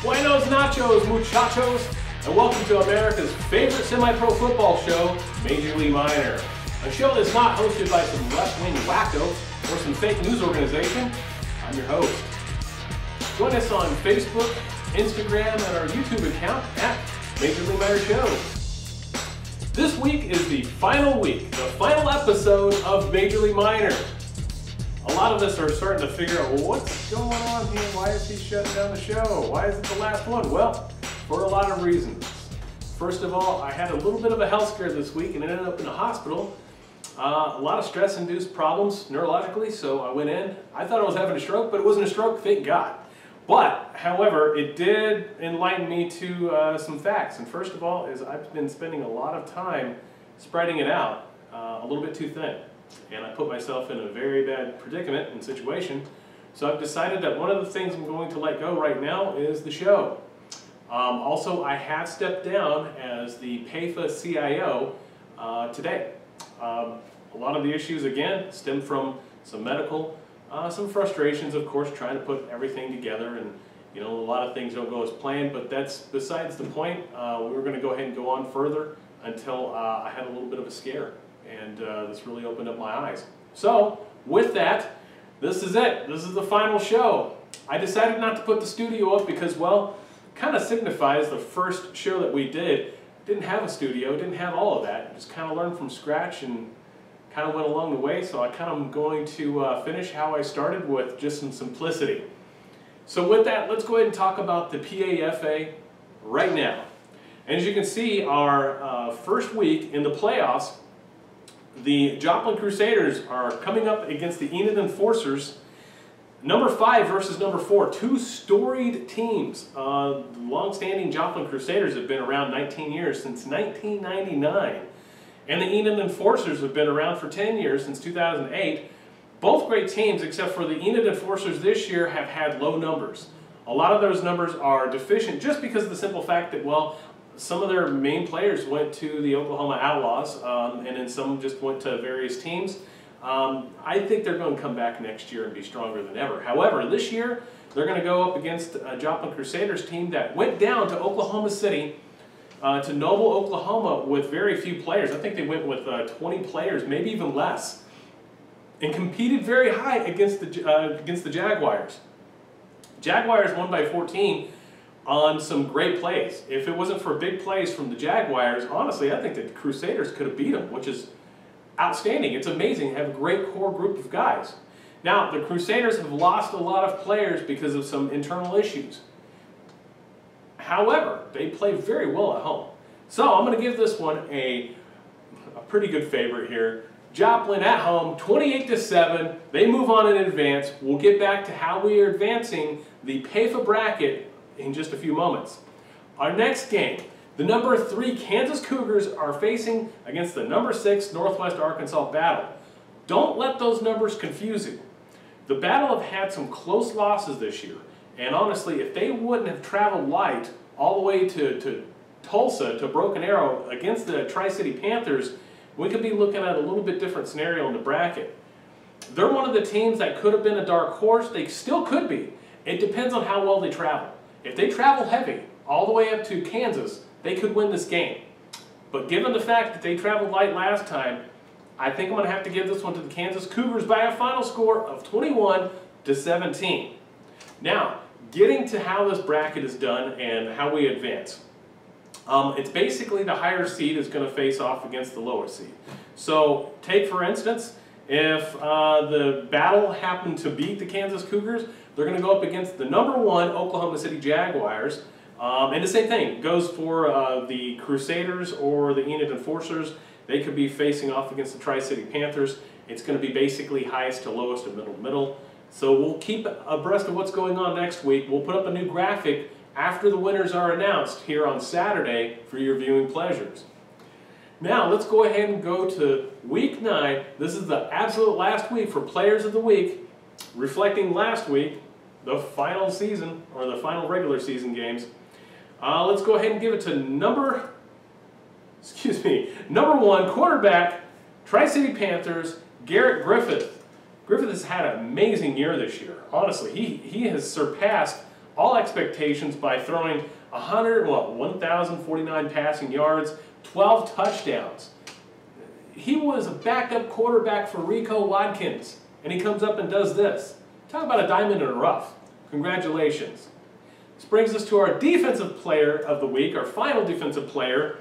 Buenos nachos, muchachos, and welcome to America's favorite semi-pro football show, Major League Minor. A show that's not hosted by some left-wing wacko or some fake news organization. I'm your host. Join us on Facebook, Instagram, and our YouTube account at Major League Minor Show. This week is the final week, the final episode of Major League Minor. A lot of us are starting to figure out, well, what's going on here? Why is he shutting down the show? Why is it the last one? Well, for a lot of reasons. First of all, I had a little bit of a health scare this week and ended up in the hospital. A lot of stress-induced problems neurologically, so I went in. I thought I was having a stroke, but it wasn't a stroke, thank God. But, however, it did enlighten me to some facts. And first of all, is I've been spending a lot of time spreading it out a little bit too thin. And I put myself in a very bad predicament and situation. So I've decided that one of the things I'm going to let go right now is the show. Also, I have stepped down as the PAFA CIO today. A lot of the issues, again, stem from some medical, some frustrations, of course, trying to put everything together, and you know, a lot of things don't go as planned, but that's besides the point. We were going to go ahead and go on further until I had a little bit of a scare, and this really opened up my eyes. So, with that, this is it. This is the final show. I decided not to put the studio up because, well, kind of signifies the first show that we didn't have a studio, didn't have all of that, just kind of learned from scratch and kind of went along the way. So I kind of am going to finish how I started with just some simplicity. So with that, let's go ahead and talk about the PAFA right now. And as you can see, our first week in the playoffs, the Joplin Crusaders are coming up against the Enid Enforcers. Number 5 versus number 4, two storied teams. The long-standing Joplin Crusaders have been around 19 years, since 1999. And the Enid Enforcers have been around for 10 years, since 2008. Both great teams, except for the Enid Enforcers this year have had low numbers. A lot of those numbers are deficient just because of the simple fact that, well, some of their main players went to the Oklahoma Outlaws, and then some just went to various teams. I think they're going to come back next year and be stronger than ever. However, this year, they're going to go up against a Joplin Crusaders team that went down to Oklahoma City, to Noble, Oklahoma, with very few players. I think they went with 20 players, maybe even less, and competed very high against the Jaguars. Jaguars won by 14 on some great plays. If it wasn't for big plays from the Jaguars, honestly, I think the Crusaders could have beat them, which is outstanding. It's amazing to have a great core group of guys. Now, the Crusaders have lost a lot of players because of some internal issues. However, they play very well at home. So I'm going to give this one a pretty good favorite here. Joplin at home, 28-7. They move on in advance. We'll get back to how we are advancing the PAFA bracket in just a few moments. Our next game, the number 3 Kansas Cougars are facing against the number 6 Northwest Arkansas Battle. Don't let those numbers confuse you. The Battle have had some close losses this year, and honestly, if they wouldn't have traveled light all the way to Tulsa, to Broken Arrow, against the Tri-City Panthers, we could be looking at a little bit different scenario in the bracket. They're one of the teams that could have been a dark horse. They still could be. It depends on how well they travel. If they travel heavy all the way up to Kansas, they could win this game. But given the fact that they traveled light last time, I think I'm going to have to give this one to the Kansas Cougars by a final score of 21-17. Now, getting to how this bracket is done and how we advance. It's basically the higher seed is going to face off against the lower seed. So, take for instance, if the Battle happened to beat the Kansas Cougars, they're going to go up against the number 1 Oklahoma City Jaguars. And the same thing goes for the Crusaders or the Enid Enforcers. They could be facing off against the Tri-City Panthers. It's going to be basically highest to lowest and middle to middle. So we'll keep abreast of what's going on next week. We'll put up a new graphic after the winners are announced here on Saturday for your viewing pleasures. Now let's go ahead and go to week 9. This is the absolute last week for Players of the Week, reflecting last week, the final season, or the final regular season games. Let's go ahead and give it to number 1 quarterback, Tri-City Panthers, Garrett Griffith. Griffith has had an amazing year this year. Honestly, he has surpassed all expectations by throwing 1,049 passing yards, 12 touchdowns. He was a backup quarterback for Rico Watkins, and he comes up and does this. Talk about a diamond in the rough. Congratulations. This brings us to our defensive player of the week, our final defensive player,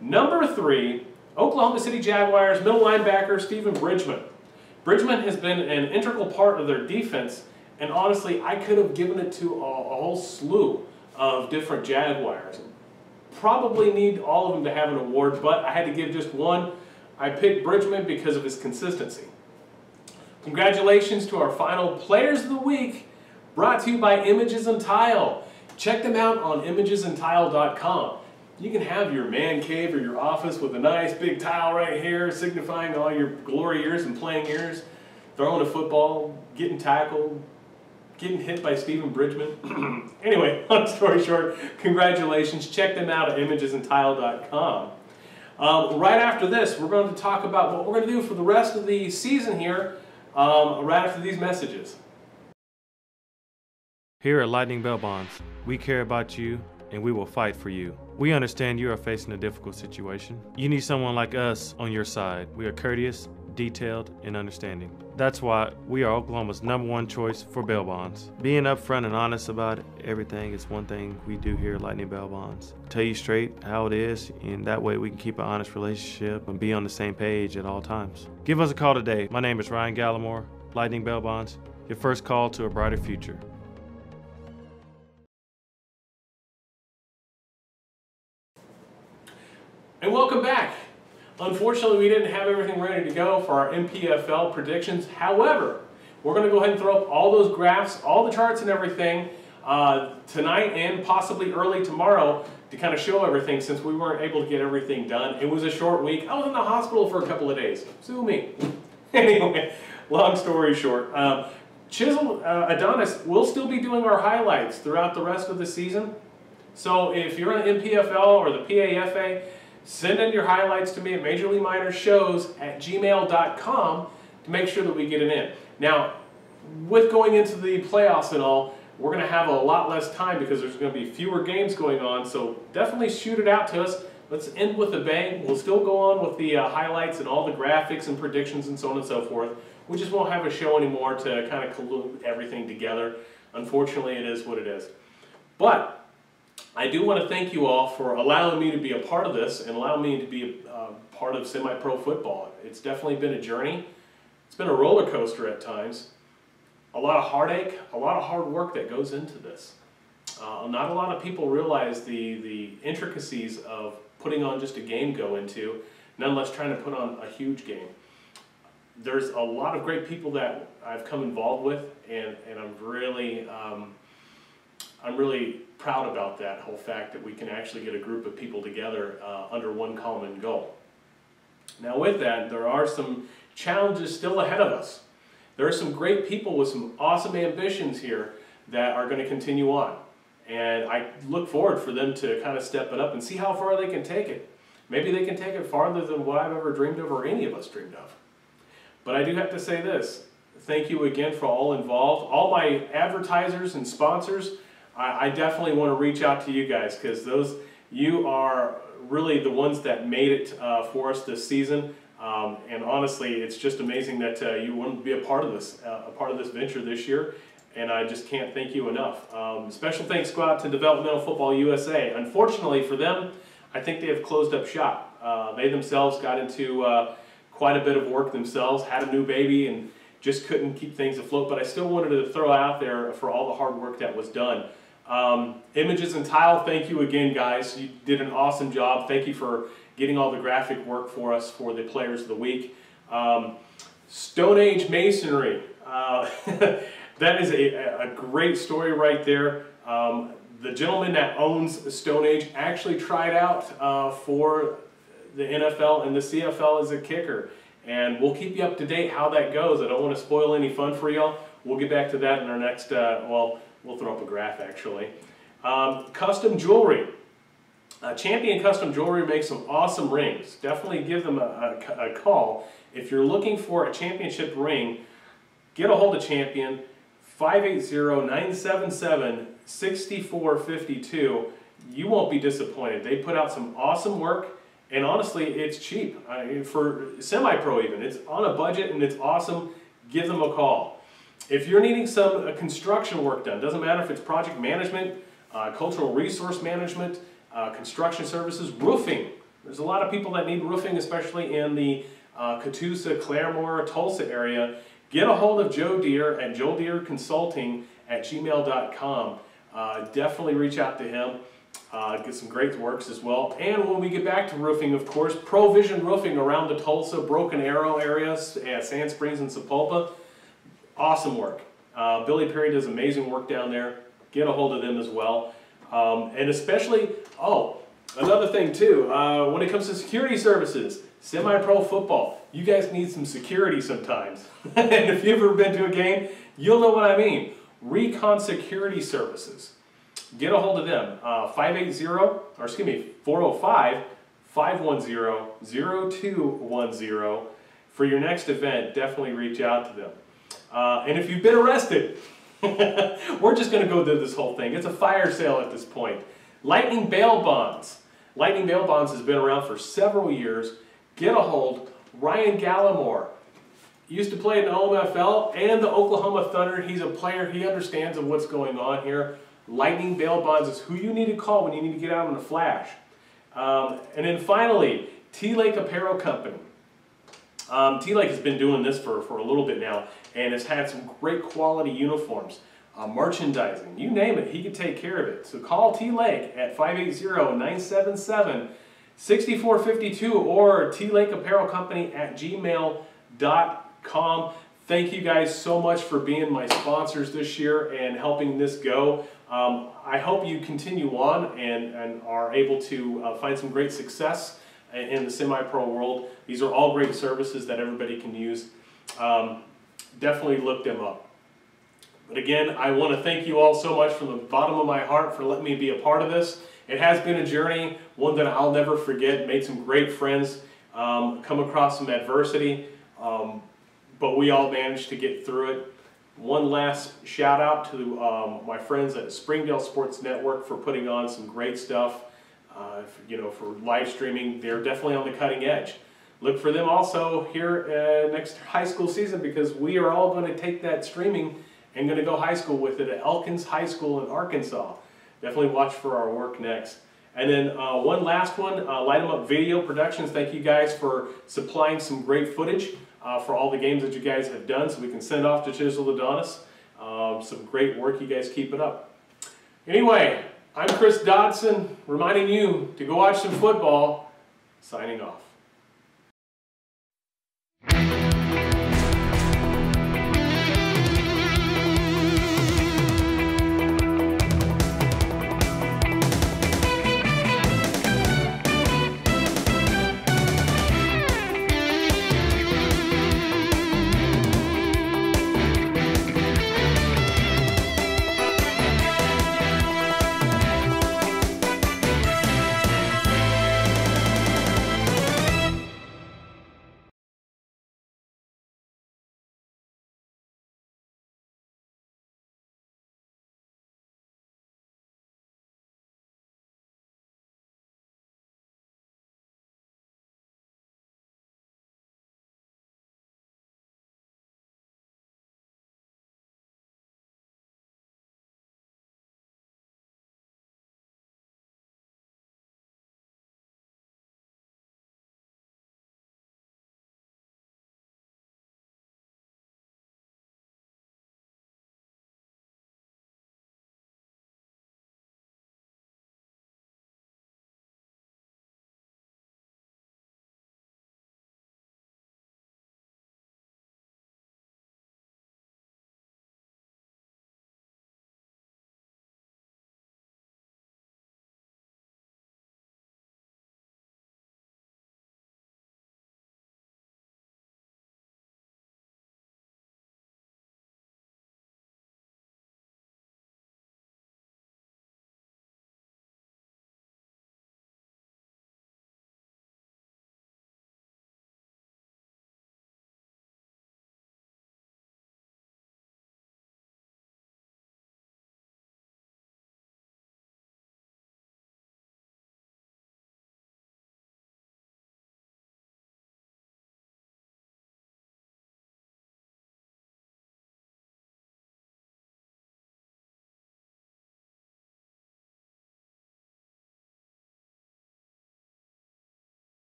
number 3, Oklahoma City Jaguars middle linebacker Steven Bridgman. Bridgman has been an integral part of their defense, and honestly, I could have given it to a whole slew of different Jaguars. Probably need all of them to have an award, but I had to give just one. I picked Bridgman because of his consistency. Congratulations to our final Players of the Week, brought to you by Images and Tile. Check them out on imagesandtile.com. You can have your man cave or your office with a nice big tile right here, signifying all your glory years and playing years, throwing a football, getting tackled, getting hit by Steven Bridgman. Anyway, long story short, congratulations. Check them out at imagesandtile.com. Right after this, we're going to talk about what we're going to do for the rest of the season here, right after these messages. Here at Lightning Bell Bonds, we care about you and we will fight for you. We understand you are facing a difficult situation. You need someone like us on your side. We are courteous, detailed, and understanding. That's why we are Oklahoma's #1 choice for bail bonds. Being upfront and honest about everything is one thing we do here at Lightning Bell Bonds. Tell you straight how it is, and that way we can keep an honest relationship and be on the same page at all times. Give us a call today. My name is Ryan Gallimore, Lightning Bell Bonds, your first call to a brighter future. And welcome back. Unfortunately, we didn't have everything ready to go for our MPFL predictions. However, we're going to go ahead and throw up all those graphs, all the charts and everything tonight and possibly early tomorrow to kind of show everything, since we weren't able to get everything done. It was a short week. I was in the hospital for a couple of days. Sue me. Anyway, long story short, Chisel Adonis will still be doing our highlights throughout the rest of the season. So if you're on MPFL or the PAFA, send in your highlights to me at majorleagueminershows@gmail.com to make sure that we get it in. Now, with going into the playoffs and all, we're going to have a lot less time because there's going to be fewer games going on, so definitely shoot it out to us. Let's end with a bang. We'll still go on with the highlights and all the graphics and predictions and so on and so forth. We just won't have a show anymore to kind of collude everything together. Unfortunately, it is what it is. But I do want to thank you all for allowing me to be a part of this and allowing me to be a part of semi-pro football. It's definitely been a journey. It's been a roller coaster at times. A lot of heartache, a lot of hard work that goes into this. Not a lot of people realize the intricacies of putting on just a game go into, nonetheless trying to put on a huge game. There's a lot of great people that I've come involved with, and I'm really proud about that whole fact that we can actually get a group of people together under one common goal. Now with that, there are some challenges still ahead of us. There are some great people with some awesome ambitions here that are going to continue on. And I look forward for them to kind of step it up and see how far they can take it. Maybe they can take it farther than what I've ever dreamed of or any of us dreamed of. But I do have to say this. Thank you again for all involved. All my advertisers and sponsors, I definitely want to reach out to you guys, because you are really the ones that made it for us this season. And honestly, it's just amazing that you want to be a part of this venture this year. And I just can't thank you enough. Special thanks go out to Developmental Football USA. Unfortunately for them, I think they have closed up shop. They themselves got into quite a bit of work themselves, had a new baby, and just couldn't keep things afloat. But I still wanted to throw out there for all the hard work that was done. Images and Tile, thank you again, guys. You did an awesome job. Thank you for getting all the graphic work for us for the Players of the Week. Stone Age Masonry. That is a great story right there. The gentleman that owns Stone Age actually tried out for the NFL and the CFL as a kicker. And we'll keep you up to date how that goes. I don't want to spoil any fun for y'all. We'll get back to that in our next, well, we'll throw up a graph actually. Custom Jewelry. Champion Custom Jewelry makes some awesome rings. Definitely give them a call. If you're looking for a championship ring, get a hold of Champion. 580-977 6452. You won't be disappointed. They put out some awesome work, and honestly, it's cheap. For semi-pro even. It's on a budget and it's awesome. Give them a call. If you're needing some construction work done, doesn't matter if it's project management, cultural resource management, construction services, roofing. There's a lot of people that need roofing, especially in the Catoosa, Claremore, Tulsa area. Get a hold of Joe Deere at joedeerconsulting@gmail.com. Definitely reach out to him. Get some great works as well. And when we get back to roofing, of course, Provision Roofing around the Tulsa, Broken Arrow areas, at Sand Springs and Sapulpa. Awesome work. Billy Perry does amazing work down there. Get a hold of them as well. And especially, another thing too, when it comes to security services, semi-pro football, you guys need some security sometimes. And if you've ever been to a game, you'll know what I mean. Recon Security Services. Get a hold of them. 405-510-0210. For your next event, definitely reach out to them. And if you've been arrested, we're just going to go through this whole thing. It's a fire sale at this point. Lightning Bail Bonds. Lightning Bail Bonds has been around for several years. Get a hold. Ryan Gallimore. He used to play in the OMFL and the Oklahoma Thunder. He's a player. He understands of what's going on here. Lightning Bail Bonds is who you need to call when you need to get out on the flash. And then finally, T-Lake Apparel Company. T-Lake has been doing this for a little bit now and has had some great quality uniforms, merchandising, you name it, he can take care of it. So call T-Lake at 580-977-6452 or tlakeapparelcompany@gmail.com. Thank you guys so much for being my sponsors this year and helping this go. I hope you continue on and are able to find some great success in the semi-pro world. These are all great services that everybody can use. Definitely look them up. But again, I want to thank you all so much from the bottom of my heart for letting me be a part of this. It has been a journey, one that I'll never forget. Made some great friends, come across some adversity, but we all managed to get through it. One last shout out to my friends at Springdale Sports Network for putting on some great stuff. For live streaming. They're definitely on the cutting edge. Look for them also here next high school season, because we are all going to take that streaming and going to go high school with it at Elkins High School in Arkansas. Definitely watch for our work next. And then one last one, Light 'em Up Video Productions. Thank you guys for supplying some great footage for all the games that you guys have done, so we can send off to Chisel Adonis. Some great work. You guys keep it up. Anyway, I'm Chris Dodson, reminding you to go watch some football. Signing off.